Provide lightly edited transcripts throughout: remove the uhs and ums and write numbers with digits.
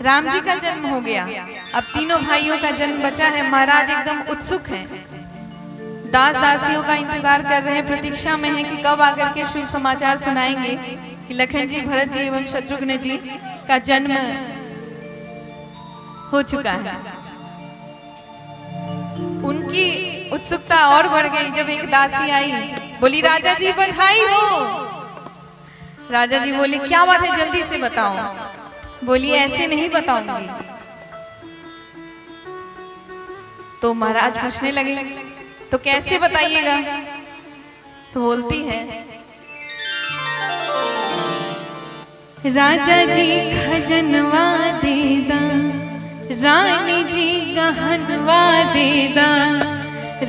राम जी का जन्म हो गया, अब तीनों भाइयों का जन्म बचा है। महाराज एकदम उत्सुक हैं, दास दासियों का इंतजार कर रहे हैं, प्रतीक्षा में हैं कि कब आकर के शुभ समाचार सुनाएंगे कि लखन जी, भरत जी एवं शत्रुघ्न जी का जन्म हो चुका है। उनकी उत्सुकता और बढ़ गई जब एक दासी आई, बोली राजा जी बधाई हो। राजा जी बोले क्या बात है, जल्दी से बताओ। बोली ऐसे नहीं बताऊंगी। तो महाराज पूछने लगे तो कैसे बताइएगा। तो बोलती है राजा जी खजनवा देदा, रानी जी गहनवा देदा।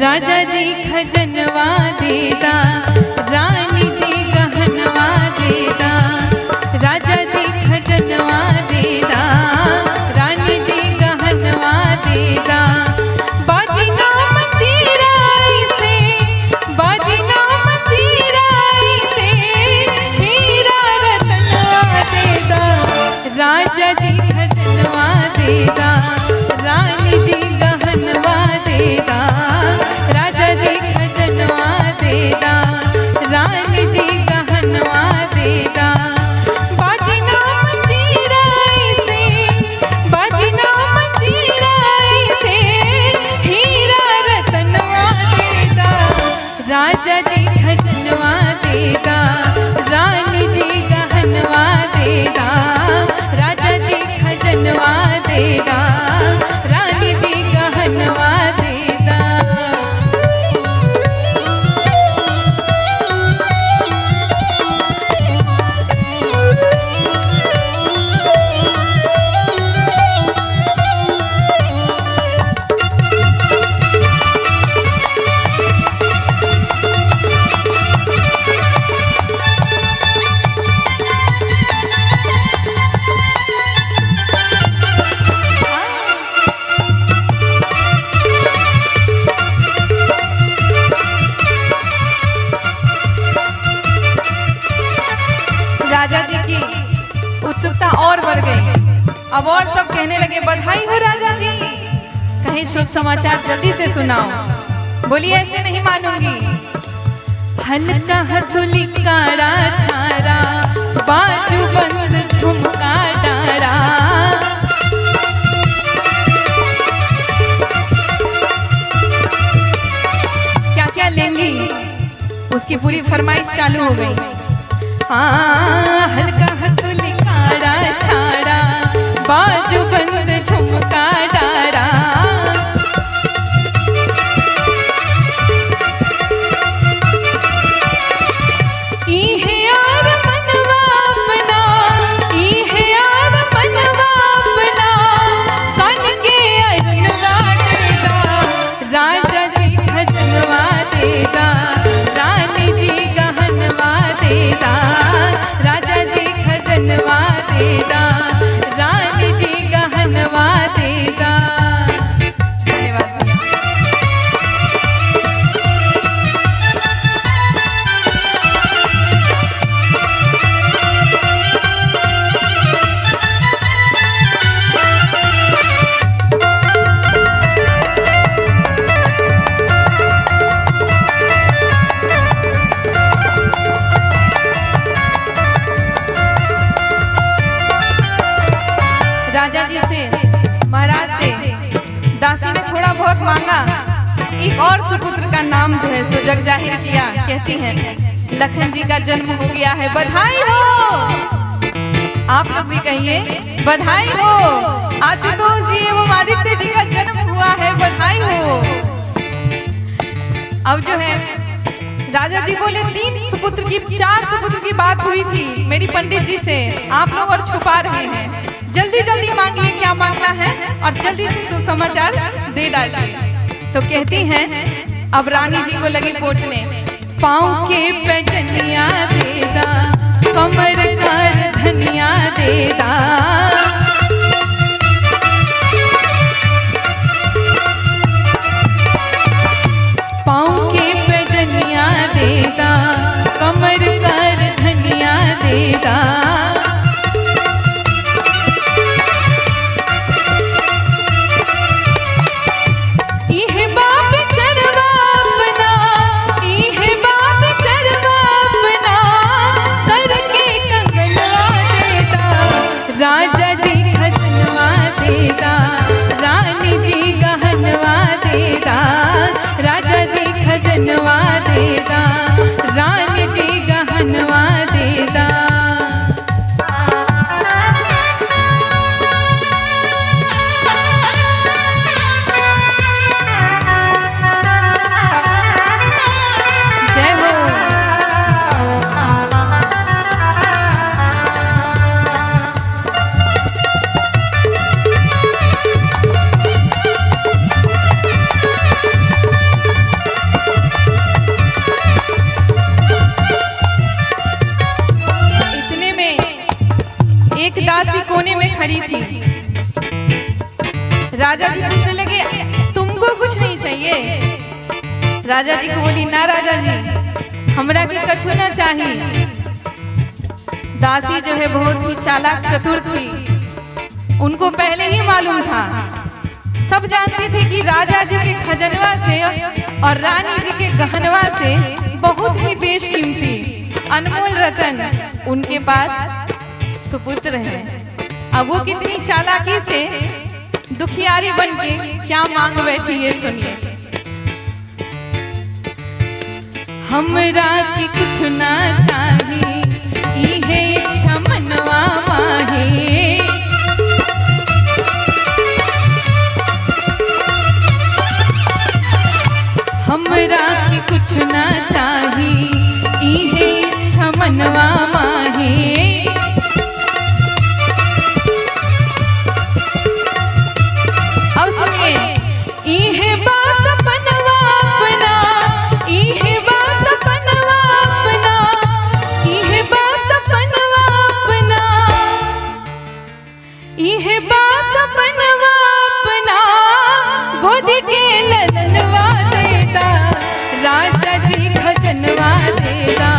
राजा जी खजनवा देदा, रानी जी गहनवा देदा। राजा जी खजनवा देदा, रानी जी गहनवा देदा। बाजी नाम चिराई से, बाजी नाम चिराई से, हीरा रतनवा देदा। राजा जी खजनवा देदा, रानी जी गहनवा देदा। राजा जी खजनवा देदा, रानी जी गहनवा देदा। बाजी नाम चिराई से, बाजी नाम चिराई से, हीरा रतनवा देदा। राजा जी खजनवा देदा, रानी जी गहनवा देदा। राजा जी खजनवा देदा, रानी जी गहनवा देदा। राजा जी की उत्सुकता और बढ़ गई। अब और सब कहने लगे बधाई हो राजा जी, कहीं शुभ समाचार जल्दी से सुनाओ। बोलिए ऐसे नहीं मानूंगी। हल्का हंसुली काड़ा छारा, बाजू बंद झुमका डारा। क्या क्या लेंगी उसकी पूरी फरमाइश चालू हो गई। हाँ, हल्का हंसुली काड़ा छाड़ा, बाजू बंद झुमका डारा। इहे यार मनवा अपना, इहे यार मनवा अपना, कान के अरनवा देदा। राजा जी खजनवा देदा, रानी जी गहनवा देदा। राजा जी खजनवा देदा, रानी जी गहनवा देदा। धन्यवाद। राजा जी से, महाराज से दासी ने थोड़ा बहुत मांगा। एक और सुपुत्र का नाम जो है सो जग जाहिर किया। कहती हैं लखन जी का जन्म हो गया है, बधाई हो। आप लोग भी कहिए बधाई हो। आशुतोष जी एवं आदित्य जी का जन्म हुआ है, बधाई हो। अब जो है राजा जी बोले 3 सुपुत्र की, 4 सुपुत्र की बात हुई थी मेरी पंडित जी से, आप लोग और छुपा रहे हैं। जल्दी जल्दी मांगिए क्या मांगना है और जल्दी से शुभ समाचार दे डालिए। तो कहती हैं अब रानी जी को लगी पोछने, पाँव के पैजनिया देदा, कमर कर धनिया देदा। पाँव के पैजनिया देदा, कमर कर धनिया देदा। जी खजनवा देदा, रानी जी गहनवा देदा, राजा जी खजनवा देदा, रानी जी गहनवा देदा। एक दासी कोने में खड़ी थी। राजा जी पूछने लगे तुमको कुछ नहीं चाहिए? राजा जी को बोली ना राजा जी हमरा के कछु ना चाहिए। दासी जो है बहुत ही चालाक चतुर थी, उनको पहले ही मालूम था, सब जानते थे कि राजा जी के खजनवा से और रानी जी के गहनवा से बहुत ही बेशकीमती अनमोल रतन उनके पास सुपुत्र है। अब वो कितनी चालाकी से दुखियारी बनके क्या मांग बैठी ये सुनिए। हमरा की कुछ ना चाही, इहे इच्छा मनवा माहे, हमरा की कुछ ना चाही, इहे इच्छा मनवा माहे। इहे बास बनवा अपना, गोद के ललनवा देदा, राजा जी खजनवा देदा,